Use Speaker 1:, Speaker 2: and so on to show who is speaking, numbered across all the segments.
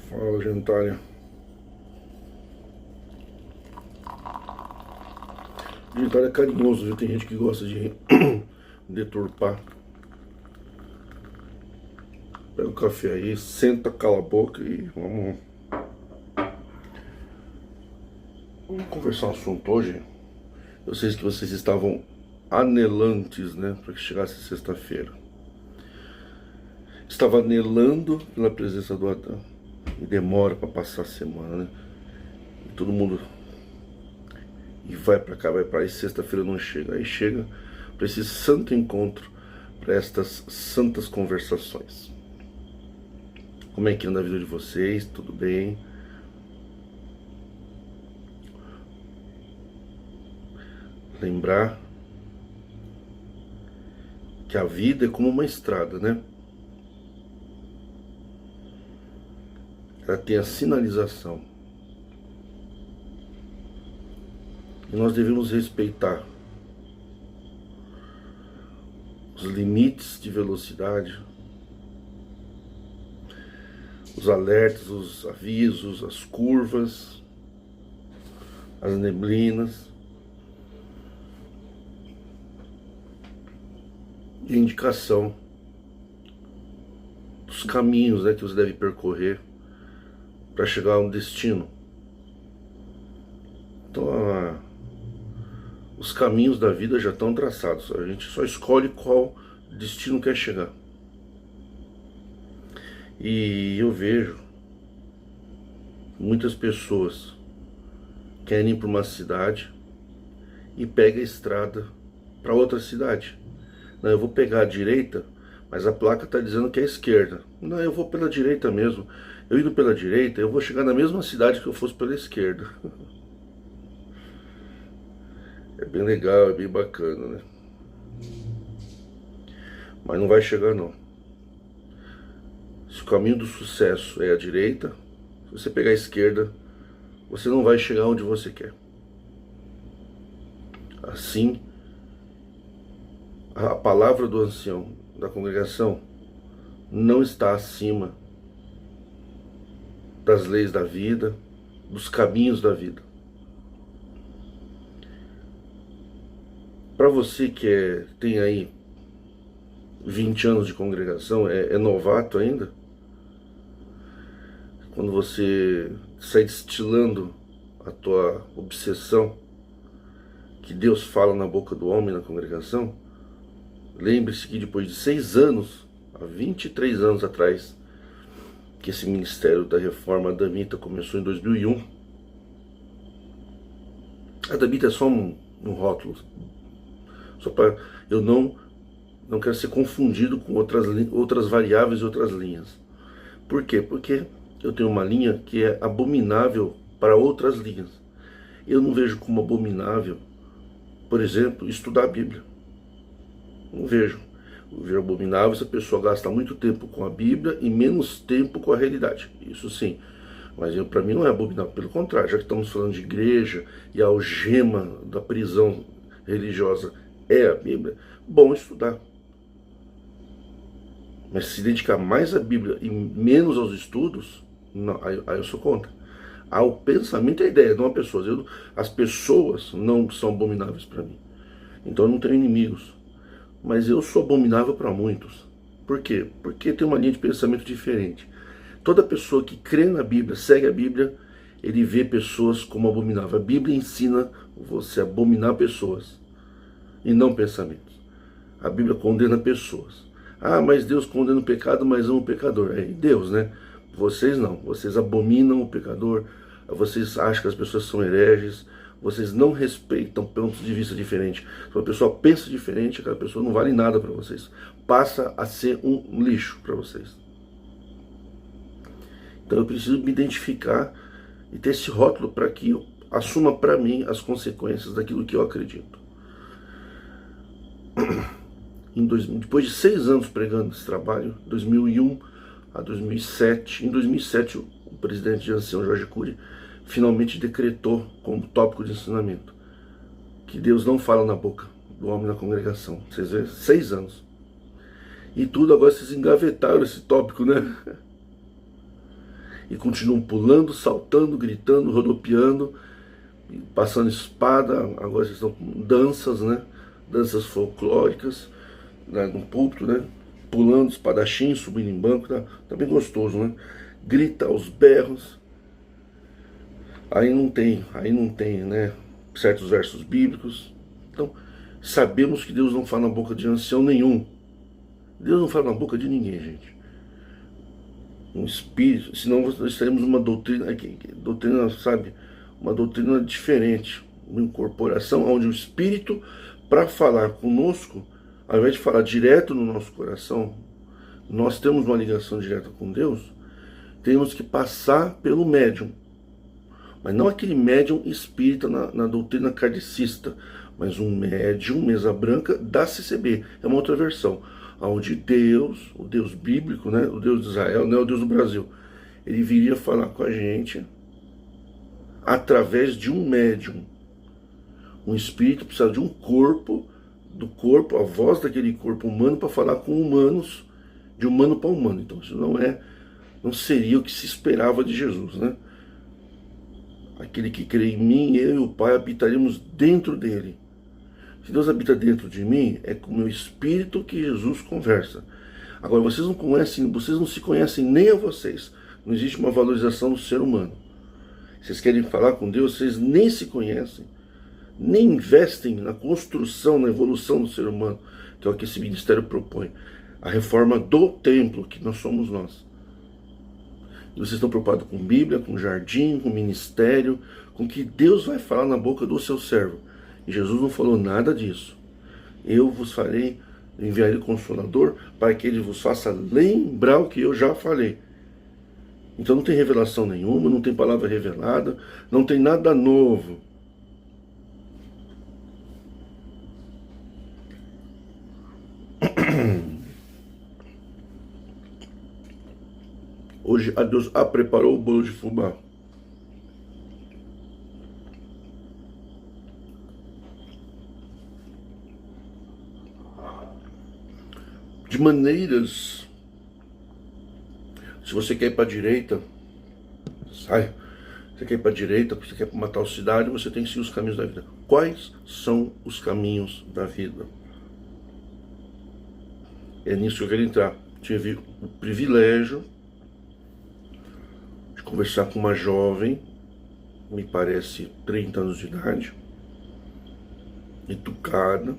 Speaker 1: Fala, gentalha. Gentalha é carinhoso, viu? Tem gente que gosta de deturpar. Pega o café aí, senta, cala a boca e vamos conversar um assunto hoje. Eu sei que vocês estavam anelantes, né, para que chegasse sexta-feira. Estava anelando pela presença do Adão. E demora para passar a semana, né? E todo mundo e vai para cá, vai para aí, sexta-feira não chega. Aí chega para esse santo encontro, para estas santas conversações. Como é que anda a vida de vocês? Tudo bem? Lembrar que a vida é como uma estrada, né? Ela tem a sinalização. E nós devemos respeitar os limites de velocidade, os alertas, os avisos, as curvas, as neblinas e indicação dos caminhos, né, que você deve percorrer para chegar a um destino. Então, os caminhos da vida já estão traçados. A gente só escolhe qual destino quer chegar. E eu vejo muitas pessoas querem ir para uma cidade e pega a estrada para outra cidade. Não, eu vou pegar a direita, mas a placa está dizendo que é a esquerda. Não, eu vou pela direita mesmo. Eu indo pela direita, eu vou chegar na mesma cidade que eu fosse pela esquerda. É bem legal, é bem bacana, né? Mas não vai chegar não. Se o caminho do sucesso é a direita, se você pegar a esquerda, você não vai chegar onde você quer. Assim, a palavra do ancião da congregação não está acima das leis da vida, dos caminhos da vida. Para você que tem aí 20 anos de congregação, é novato ainda, quando você sai destilando a tua obsessão que Deus fala na boca do homem na congregação, lembre-se que depois de 6 anos, há 23 anos atrás, que esse ministério da reforma adamita começou em 2001. A adamita é só um rótulo, só para eu não quero ser confundido com outras variáveis e outras linhas. Por quê? Porque eu tenho uma linha que é abominável para outras linhas. Eu não vejo como abominável, por exemplo, estudar a Bíblia. Não vejo. Eu vejo abominável se a pessoa gasta muito tempo com a Bíblia e menos tempo com a realidade. Isso sim. Mas para mim não é abominável, pelo contrário, já que estamos falando de igreja e a algema da prisão religiosa é a Bíblia, bom estudar. Mas se dedicar mais à Bíblia e menos aos estudos, não, aí eu sou contra. O pensamento e a ideia, não a pessoas. As pessoas não são abomináveis para mim. Então eu não tenho inimigos. Mas eu sou abominável para muitos. Por quê? Porque tem uma linha de pensamento diferente. Toda pessoa que crê na Bíblia, segue a Bíblia, ele vê pessoas como abominável. A Bíblia ensina você a abominar pessoas e não pensamentos. A Bíblia condena pessoas. Mas Deus condena o pecado, mas ama o pecador. É Deus, né? Vocês não, vocês abominam o pecador, vocês acham que as pessoas são hereges, vocês não respeitam pontos de vista diferentes. Se uma pessoa pensa diferente, aquela pessoa não vale nada para vocês. Passa a ser um lixo para vocês. Então eu preciso me identificar e ter esse rótulo para que eu assuma para mim as consequências daquilo que eu acredito. Depois de 6 anos pregando esse trabalho, 2001 a 2007, em 2007 o presidente de ancião Jorge Cury finalmente decretou como tópico de ensinamento que Deus não fala na boca do homem na congregação. Vocês veem, 6 anos. E tudo agora vocês engavetaram esse tópico, né? E continuam pulando, saltando, gritando, rodopiando, passando espada. Agora vocês estão com danças, né? Danças folclóricas, né? No púlpito, né? Pulando, espadachim, subindo em banco, tá bem gostoso, né? Grita aos berros. Aí não tem, né? Certos versos bíblicos. Então, sabemos que Deus não fala na boca de ancião nenhum. Deus não fala na boca de ninguém, gente. Um espírito, senão nós teremos uma doutrina, sabe, uma doutrina diferente, uma incorporação onde o Espírito, para falar conosco, ao invés de falar direto no nosso coração, nós temos uma ligação direta com Deus, temos que passar pelo médium, mas não aquele médium espírita na doutrina kardecista, mas um médium mesa branca da CCB, é uma outra versão, onde Deus, o Deus bíblico, né, o Deus de Israel, não é o Deus do Brasil, ele viria falar com a gente através de um médium. Um espírito precisa de um corpo, do corpo, a voz daquele corpo humano para falar com humanos, de humano para humano. Então isso não seria o que se esperava de Jesus, né? Aquele que crê em mim, eu e o Pai habitaríamos dentro dele. Se Deus habita dentro de mim, é com o meu espírito que Jesus conversa. Agora, vocês não se conhecem nem a vocês. Não existe uma valorização do ser humano. Vocês querem falar com Deus, vocês nem se conhecem, nem investem na construção, na evolução do ser humano, que é o que esse ministério propõe. A reforma do templo, que nós somos nós. E vocês estão preocupados com Bíblia, com jardim, com ministério, com o que Deus vai falar na boca do seu servo. E Jesus não falou nada disso. Eu vos farei, enviarei o Consolador, para que ele vos faça lembrar o que eu já falei. Então não tem revelação nenhuma, não tem palavra revelada, não tem nada novo. Hoje a Deus preparou o bolo de fubá. De maneiras, se você quer ir para a direita, sai. Você quer ir para a direita, você quer ir para uma tal cidade, você tem que seguir os caminhos da vida. Quais são os caminhos da vida? É nisso que eu quero entrar. Tive o privilégio de conversar com uma jovem, me parece 30 anos de idade, educada,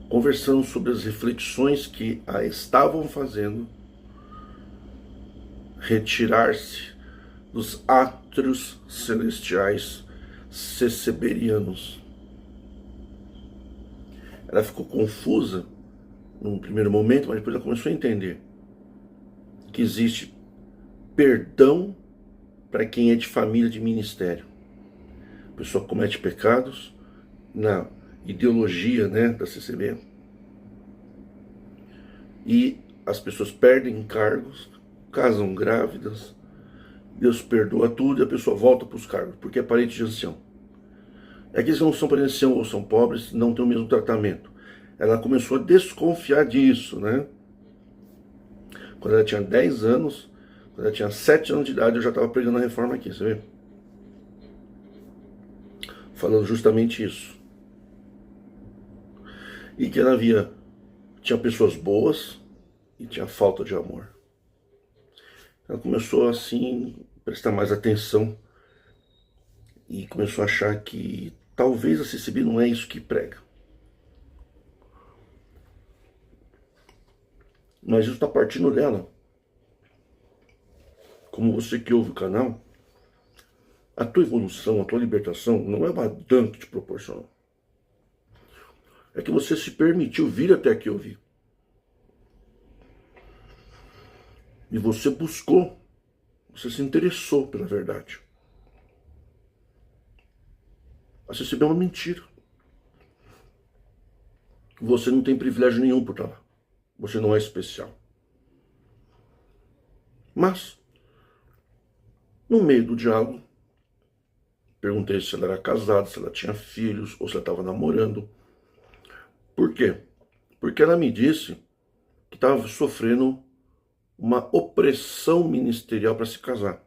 Speaker 1: conversando sobre as reflexões que a estavam fazendo retirar-se dos átrios celestiais ceceberianos. Ela ficou confusa num primeiro momento, mas depois ela começou a entender que existe perdão para quem é de família de ministério. A pessoa comete pecados na ideologia, né, da CCB, e as pessoas perdem cargos, casam grávidas, Deus perdoa tudo e a pessoa volta para os cargos, porque é parente de ancião. Aqueles que não são parentes de ancião ou são pobres não têm o mesmo tratamento. Ela começou a desconfiar disso, né? Quando ela tinha 10 anos, quando ela tinha 7 anos de idade, eu já estava pregando a reforma aqui, você vê? Falando justamente isso. E que ela tinha pessoas boas e tinha falta de amor. Ela começou assim a prestar mais atenção e começou a achar que talvez a CCB não é isso que prega. Mas isso está partindo dela. Como você que ouve o canal, a tua evolução, a tua libertação não é o Adão que te proporcionou. É que você se permitiu vir até aqui ouvir. E você buscou, você se interessou pela verdade. Mas recebeu uma mentira. Você não tem privilégio nenhum por estar lá. Você não é especial. Mas, no meio do diálogo, perguntei se ela era casada, se ela tinha filhos, ou se ela estava namorando. Por quê? Porque ela me disse que estava sofrendo uma opressão ministerial para se casar.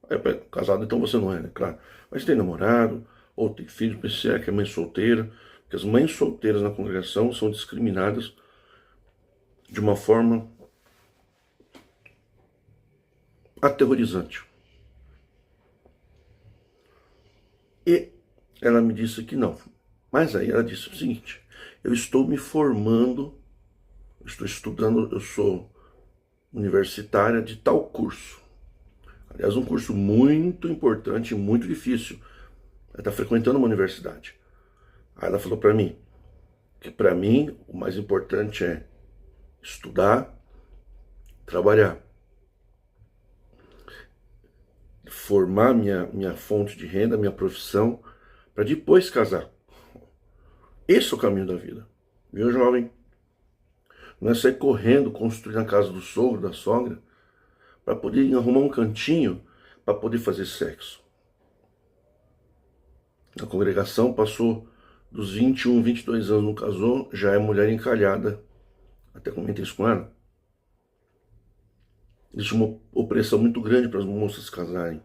Speaker 1: Aí, casado então você não é, né? Claro. Mas tem namorado, ou tem filho, pensei que é mãe solteira, porque as mães solteiras na congregação são discriminadas de uma forma aterrorizante. E ela me disse que não. Mas aí ela disse o seguinte: eu estou me formando, estou estudando, eu sou universitária de tal curso. Aliás, um curso muito importante e muito difícil. Ela está frequentando uma universidade. Aí ela falou para mim que para mim o mais importante é estudar, trabalhar, formar minha fonte de renda, minha profissão, para depois casar. Esse é o caminho da vida. Viu, jovem? Não é sair correndo, construir na casa do sogro, da sogra, para poder arrumar um cantinho para poder fazer sexo. A congregação passou dos 21, 22 anos, não casou, já é mulher encalhada. Até comentei isso com ela. Existe uma opressão muito grande para as moças se casarem.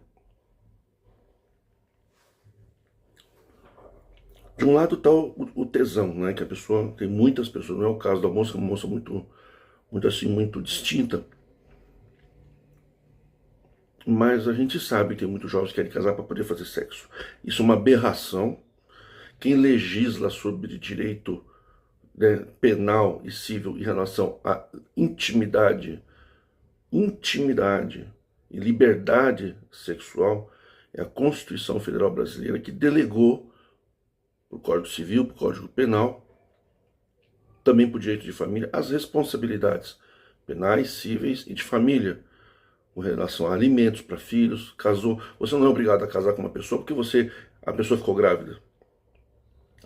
Speaker 1: De um lado está o tesão, né? Que a pessoa, tem muitas pessoas, não é o caso da moça, uma moça muito assim, muito distinta. Mas a gente sabe que tem muitos jovens que querem casar para poder fazer sexo. Isso é uma aberração. Quem legisla sobre direito, né, penal e civil em relação à intimidade e liberdade sexual é a Constituição Federal Brasileira, que delegou para o Código Civil, para o Código Penal, também para o direito de família, as responsabilidades penais, cíveis e de família, com relação a alimentos para filhos. Casou, você não é obrigado a casar com uma pessoa porque a pessoa ficou grávida.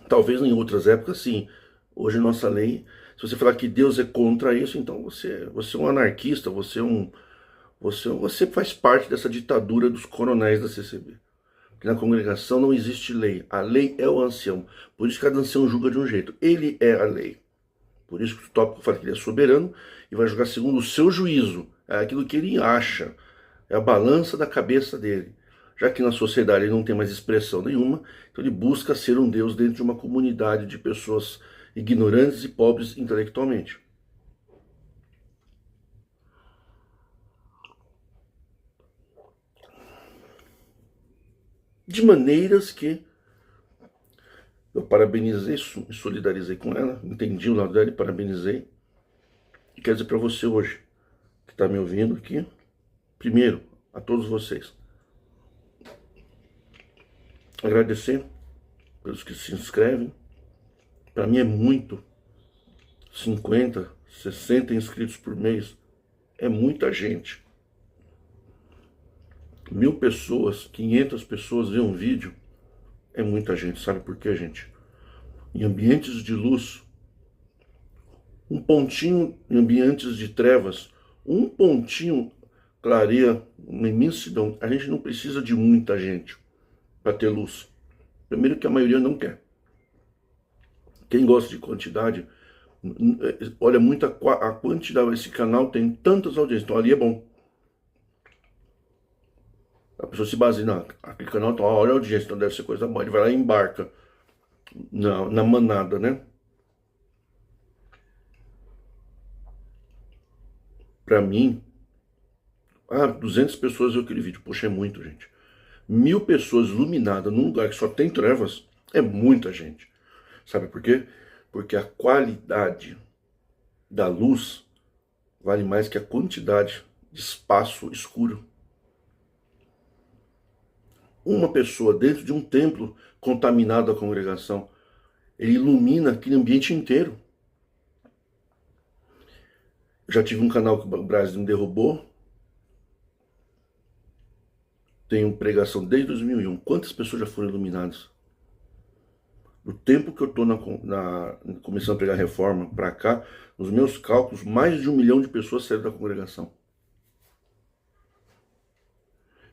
Speaker 1: Talvez em outras épocas sim. Hoje nossa lei, se você falar que Deus é contra isso, então você é um anarquista, você faz parte dessa ditadura dos coronéis da CCB. Porque na congregação não existe lei. A lei é o ancião. Por isso que cada ancião julga de um jeito. Ele é a lei. Por isso que o tópico fala que ele é soberano e vai julgar segundo o seu juízo. É aquilo que ele acha. É a balança da cabeça dele. Já que na sociedade ele não tem mais expressão nenhuma, então ele busca ser um Deus dentro de uma comunidade de pessoas ignorantes e pobres intelectualmente. De maneiras que eu parabenizei, me solidarizei com ela, entendi o lado dela e parabenizei. E quero dizer para você hoje, que está me ouvindo aqui, primeiro, a todos vocês, agradecer pelos que se inscrevem. Para mim é muito. 50, 60 inscritos por mês é muita gente. 1000 pessoas, 500 pessoas veem um vídeo, é muita gente. Sabe por quê, gente? Em ambientes de luz, um pontinho em ambientes de trevas, um pontinho clareia uma imensidão. A gente não precisa de muita gente para ter luz. Primeiro que a maioria não quer. Quem gosta de quantidade, olha muito a quantidade. Esse canal tem tantas audiências, então ali é bom. A pessoa se baseia, aquele canal, então, olha a audiência, então deve ser coisa boa. Ele vai lá e embarca na manada, né? Pra mim, 200 pessoas viu aquele vídeo. Poxa, é muito, gente. 1000 pessoas iluminadas num lugar que só tem trevas é muita gente. Sabe por quê? Porque a qualidade da luz vale mais que a quantidade de espaço escuro. Uma pessoa dentro de um templo contaminado da congregação, ele ilumina aquele ambiente inteiro. Eu já tive um canal que o Brasil me derrubou. Tenho pregação desde 2001. Quantas pessoas já foram iluminadas? No tempo que eu estou começando a pregar reforma para cá, nos meus cálculos, mais de 1 milhão de pessoas saíram da congregação.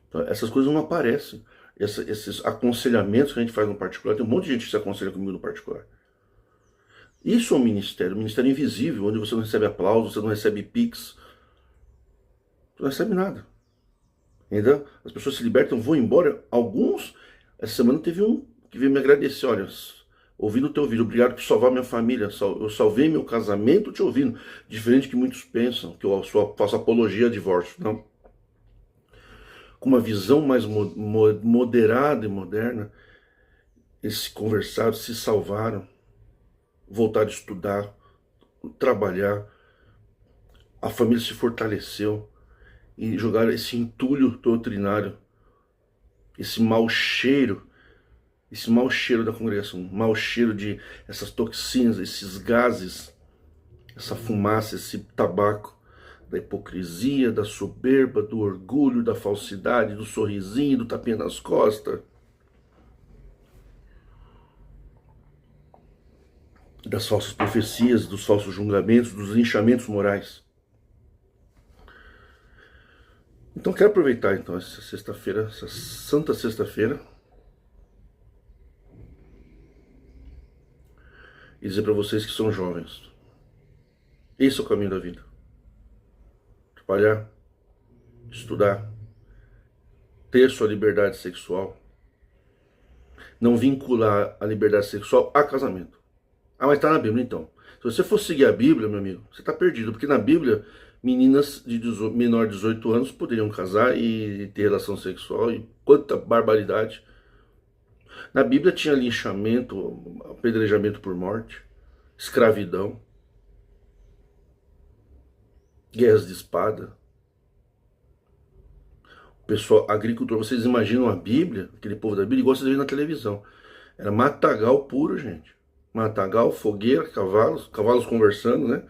Speaker 1: Então, essas coisas não aparecem. Esses aconselhamentos que a gente faz no particular, tem um monte de gente que se aconselha comigo no particular. Isso é um ministério invisível, onde você não recebe aplauso, você não recebe pix, você não recebe nada. Entendeu? As pessoas se libertam, vão embora. Alguns, essa semana teve um que veio me agradecer, olha, ouvindo o teu vídeo, obrigado por salvar minha família, eu salvei meu casamento te ouvindo. Diferente que muitos pensam, que eu faço apologia a divórcio, não. Com uma visão mais moderada e moderna, eles se conversaram, se salvaram, voltaram a estudar, trabalhar, a família se fortaleceu e jogaram esse entulho doutrinário, esse mau cheiro da congregação, mau cheiro de essas toxinas, esses gases, essa fumaça, esse tabaco, da hipocrisia, da soberba, do orgulho, da falsidade, do sorrisinho, do tapinha nas costas, das falsas profecias, dos falsos julgamentos, dos linchamentos morais. Então quero aproveitar então essa sexta-feira, essa santa sexta-feira, e dizer para vocês que são jovens, esse é o caminho da vida. Trabalhar, estudar, ter sua liberdade sexual, não vincular a liberdade sexual a casamento. Ah, mas está na Bíblia então. Se você for seguir a Bíblia, meu amigo, você está perdido, porque na Bíblia meninas de menor de 18 anos poderiam casar e ter relação sexual, e quanta barbaridade. Na Bíblia tinha linchamento, apedrejamento por morte, escravidão, guerras de espada. O pessoal, agricultor, vocês imaginam a Bíblia, aquele povo da Bíblia, igual vocês veem na televisão. Era matagal puro, gente. Matagal, fogueira, cavalos conversando, né?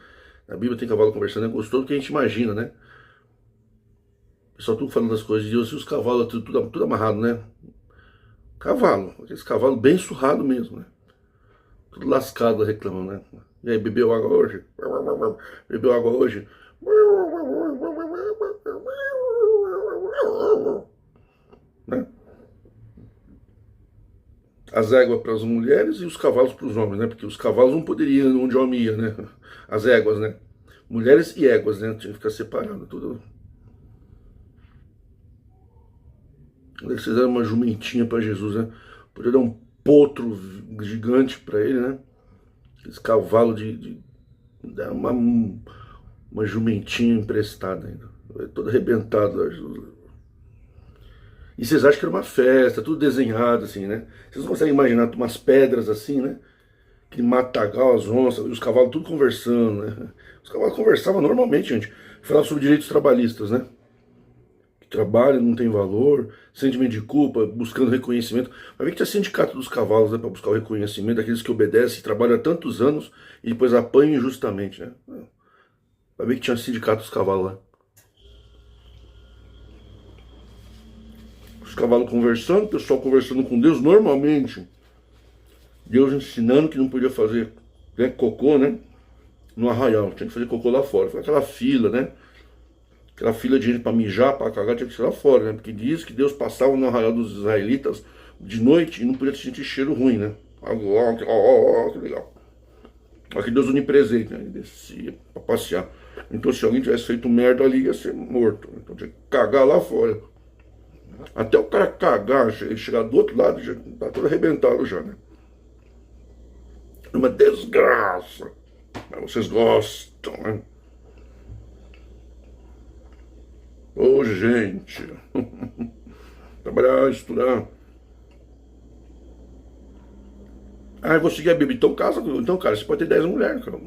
Speaker 1: Na Bíblia tem cavalo conversando, é gostoso do que a gente imagina, né? O pessoal tudo falando das coisas de Deus e os cavalos tudo amarrado, né? Cavalo, aqueles cavalos bem surrado mesmo, né? Tudo lascado reclamando, né? E aí, bebeu água hoje? Bebeu água hoje? Né? As éguas para as mulheres e os cavalos para os homens, né? Porque os cavalos não poderiam ir onde o homem ia, né? As éguas, né? Mulheres e éguas, né? Tinha que ficar separado, tudo. Eles fizeram uma jumentinha para Jesus, né? Podia dar um potro gigante para ele, né? Esse cavalo dar uma jumentinha emprestada ainda. Todo arrebentado lá, Jesus. E vocês acham que era uma festa, tudo desenhado assim, né? Vocês não conseguem imaginar umas pedras assim, né? Aquele matagal, as onças, os cavalos tudo conversando, né? Os cavalos conversavam normalmente, gente. Falavam sobre direitos trabalhistas, né? Que trabalho não tem valor, sentimento de culpa, buscando reconhecimento. Vai ver que tinha sindicato dos cavalos, né? Para buscar o reconhecimento daqueles que obedecem, que trabalham há tantos anos e depois apanham injustamente, né? Vai ver que tinha sindicato dos cavalos lá. Os cavalos conversando, o pessoal conversando com Deus normalmente. Deus ensinando que não podia fazer, né, cocô, né, no arraial. Tinha que fazer cocô lá fora. Foi aquela fila, né? Aquela fila de gente para mijar, para cagar, tinha que ser lá fora, né? Porque diz que Deus passava no arraial dos israelitas de noite e não podia sentir cheiro ruim, né? Que legal. Aqui Deus onipresente, né? Ele descia para passear. Então se alguém tivesse feito merda ali, ia ser morto. Então tinha que cagar lá fora. Até o cara cagar, ele chegar do outro lado, já tá todo arrebentado já, né? É uma desgraça. Mas vocês gostam, né? Ô, gente. Trabalhar, estudar. Ah, eu vou seguir a Bíblia. Então casa. Então, cara, você pode ter 10 mulheres. Cara.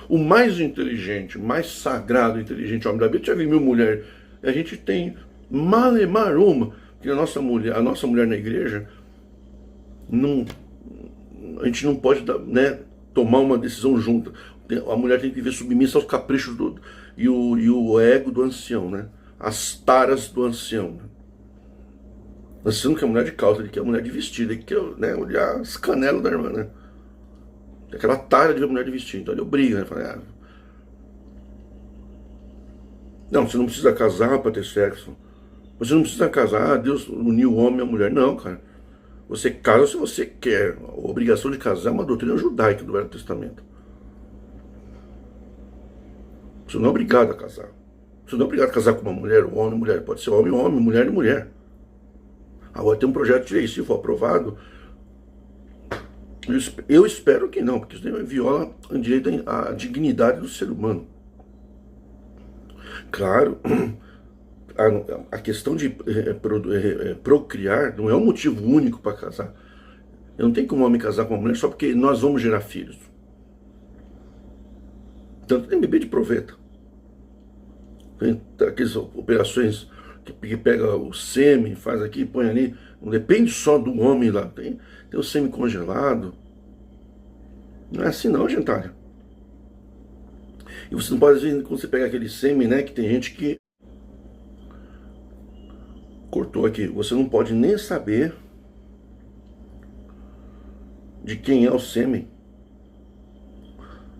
Speaker 1: O mais inteligente, mais sagrado, inteligente homem da Bíblia, tinha 1000 mulheres. E a gente tem malemar uma. Porque a nossa mulher na igreja, não, a gente não pode, né, tomar uma decisão junta. A mulher tem que viver submissa aos caprichos e o ego do ancião, né? As taras do ancião. Né? O ancião não quer mulher de calça, ele quer mulher de vestido, ele quer, né, olhar as canelas da irmã, né? Tem aquela tara de ver mulher de vestido. Então ele obriga, né? Fala, não, você não precisa casar para ter sexo. Você não precisa casar, Deus uniu o homem e a mulher. Não, cara. Você casa se você quer. A obrigação de casar é uma doutrina judaica do Velho Testamento. Você não é obrigado a casar. Você não é obrigado a casar com uma mulher, um homem e mulher. Pode ser homem, homem, mulher e mulher. Agora tem um projeto de lei, se for aprovado, eu espero que não, porque isso viola a direito à dignidade do ser humano. Claro, a questão de procriar não é um motivo único para casar. Eu não tenho como um homem casar com uma mulher só porque nós vamos gerar filhos. Tanto tem bebê de proveta. Tem aquelas operações que pega o sêmen, faz aqui, põe ali. Não depende só do homem lá. Tem o sêmen congelado. Não é assim não, gentalha. E você não pode, quando você pega aquele sêmen, né, que tem gente que cortou aqui, você não pode nem saber de quem é o sêmen.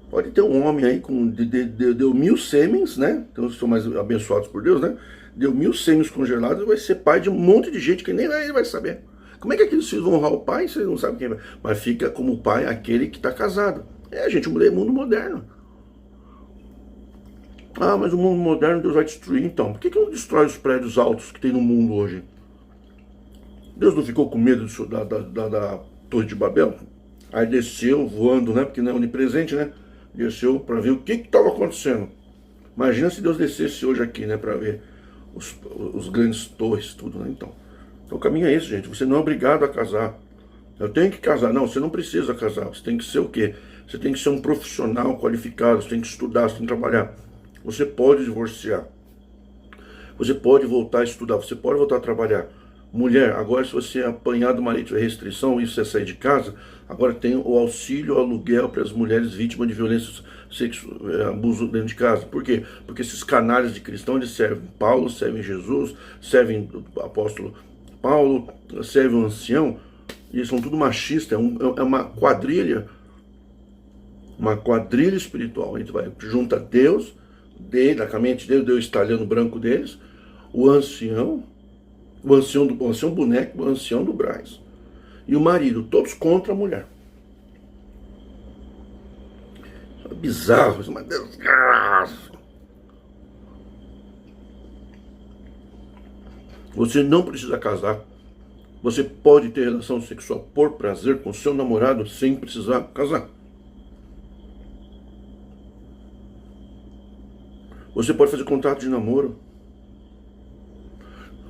Speaker 1: Pode ter um homem aí com deu 1000 sêmens, né? Então são mais abençoados por Deus, né? Deu 1000 sêmens congelados e vai ser pai de um monte de gente que nem ele vai saber. Como é que aqueles filhos vão honrar o pai se eles não sabem quem é? Mas fica como pai aquele que está casado. Gente, o mundo moderno. Ah, mas o mundo moderno Deus vai destruir então. Por que não destrói os prédios altos que tem no mundo hoje? Deus não ficou com medo da Torre de Babel? Aí desceu voando, né? Porque não é onipresente, né? Desceu para ver o que estava acontecendo. Imagina se Deus descesse hoje aqui, né? Para ver os grandes torres, tudo, né? Então o caminho é esse, gente. Você não é obrigado a casar. Eu tenho que casar. Não, você não precisa casar. Você tem que ser o quê? Você tem que ser um profissional qualificado. Você tem que estudar, você tem que trabalhar. Você pode divorciar. Você pode voltar a estudar. Você pode voltar a trabalhar. Mulher, agora se você apanhar do marido tiver restrição e você sair de casa, agora tem o auxílio ao aluguel para as mulheres vítimas de violência sexual, abuso dentro de casa. Por quê? Porque esses canalhas de cristãos, eles servem Paulo, servem Jesus, servem o apóstolo Paulo, servem o ancião, e eles são tudo machistas, é uma quadrilha espiritual. A gente vai, junta Deus, a mente dele, Deus estalhando branco deles, o ancião boneco, o ancião do Brás. E o marido, todos contra a mulher. Isso é bizarro, isso é uma desgraça. Você não precisa casar. Você pode ter relação sexual por prazer com seu namorado sem precisar casar. Você pode fazer contrato de namoro.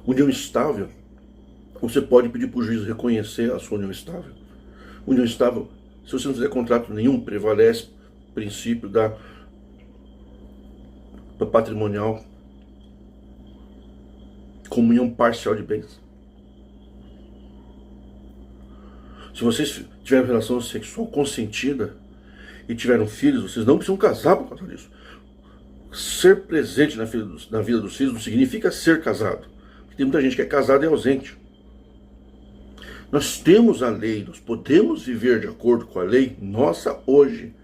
Speaker 1: União estável, você pode pedir para o juiz reconhecer a sua união estável. União estável, se você não fizer contrato nenhum, prevalece o princípio da patrimonial, comunhão parcial de bens. Se vocês tiverem relação sexual consentida e tiveram filhos, vocês não precisam casar por causa disso. Ser presente na vida dos filhos não significa ser casado. Tem muita gente que é casada e ausente. Nós temos a lei, nós podemos viver de acordo com a lei nossa hoje.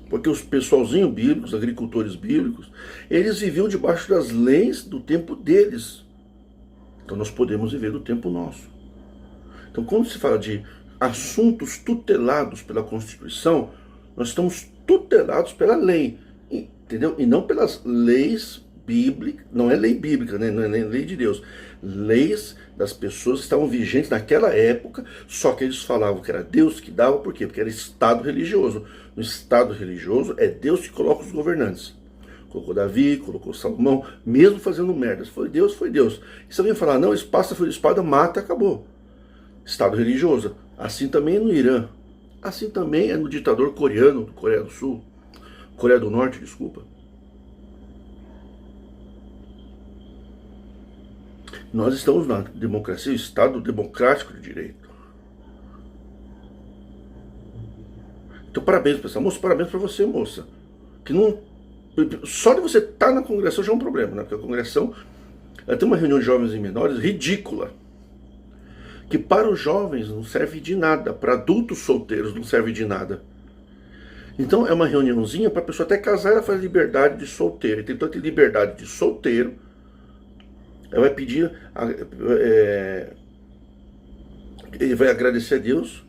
Speaker 1: Porque os pessoalzinhos bíblicos, os agricultores bíblicos, eles viviam debaixo das leis do tempo deles. Então nós podemos viver do tempo nosso. Então quando se fala de assuntos tutelados pela Constituição, nós estamos tutelados pela lei, entendeu? E não pelas leis bíblica, não é lei bíblica, né? Não é lei de Deus. Leis das pessoas que estavam vigentes naquela época, só que eles falavam que era Deus que dava, por quê? Porque era Estado religioso. No Estado religioso é Deus que coloca os governantes. Colocou Davi, colocou Salomão, mesmo fazendo merdas. Foi Deus, foi Deus. E se alguém falar, não, espada foi espada, mata, acabou. Estado religioso. Assim também é no Irã. Assim também é no ditador coreano, Coreia do Sul. Coreia do Norte, desculpa. Nós estamos na democracia, Estado democrático de direito. Então parabéns para essa moça, parabéns para você, moça. Que não, só de você estar na congregação já é um problema, né? Porque a congregação tem uma reunião de jovens e menores ridícula, que para os jovens não serve de nada, para adultos solteiros não serve de nada. Então é uma reuniãozinha para a pessoa até casar, ela faz liberdade de solteiro. E tem tanta liberdade de solteiro, ela vai pedir, ele vai agradecer a Deus,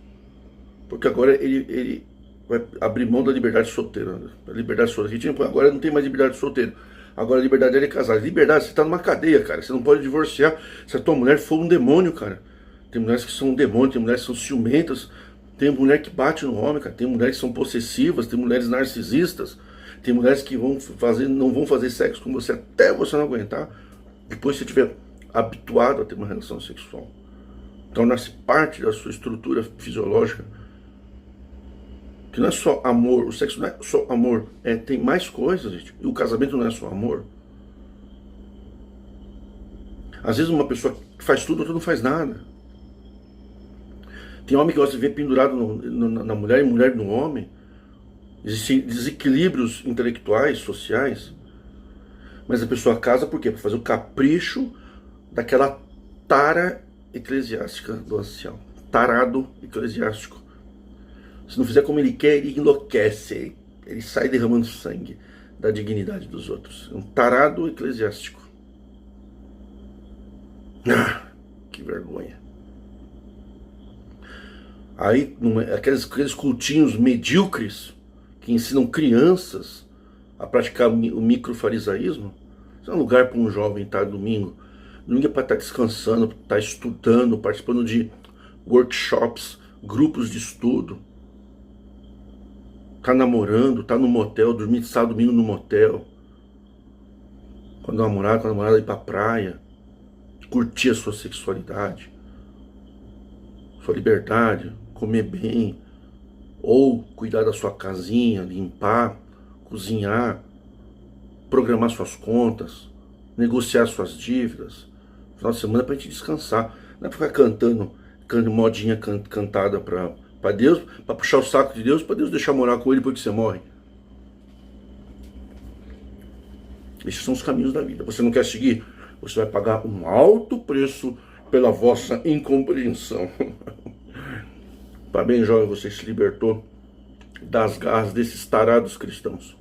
Speaker 1: porque agora ele vai abrir mão da liberdade de solteiro. A liberdade de solteiro, agora não tem mais liberdade de solteiro. Agora a liberdade dele é casar. Liberdade, você está numa cadeia, cara. Você não pode divorciar se a tua mulher for um demônio, cara. Tem mulheres que são um demônio, tem mulheres que são ciumentas, tem mulher que bate no homem, cara. Tem mulheres que são possessivas, tem mulheres narcisistas, tem mulheres que não vão fazer sexo com você até você não aguentar. Depois você estiver habituado a ter uma relação sexual. Torna-se parte da sua estrutura fisiológica. Que não é só amor, o sexo não é só amor, tem mais coisas, gente. E o casamento não é só amor. Às vezes uma pessoa que faz tudo, outra não faz nada. Tem homem que gosta de ver pendurado na mulher e mulher no homem. Existem desequilíbrios intelectuais, sociais. Mas a pessoa casa por quê? Para fazer o capricho daquela tara eclesiástica do ancião. Tarado eclesiástico. Se não fizer como ele quer, ele enlouquece. Ele sai derramando sangue da dignidade dos outros. É um tarado eclesiástico. Ah, que vergonha. Aí, aqueles cultinhos medíocres que ensinam crianças a praticar o microfarisaísmo, isso é um lugar para um jovem estar domingo. Domingo é para estar descansando, para estar estudando, participando de workshops, grupos de estudo. Tá namorando, tá no motel, dormir sábado, domingo no motel. Com a namorada ir pra praia. Curtir a sua sexualidade. Sua liberdade, comer bem. Ou cuidar da sua casinha, limpar, cozinhar, programar suas contas, negociar suas dívidas. Final de semana é pra gente descansar. Não é pra ficar cantando modinha cantada para Deus, para puxar o saco de Deus, para Deus deixar morar com ele depois que você morre. Esses são os caminhos da vida. Você não quer seguir? Você vai pagar um alto preço pela vossa incompreensão. Parabéns, jovem, você se libertou das garras desses tarados cristãos.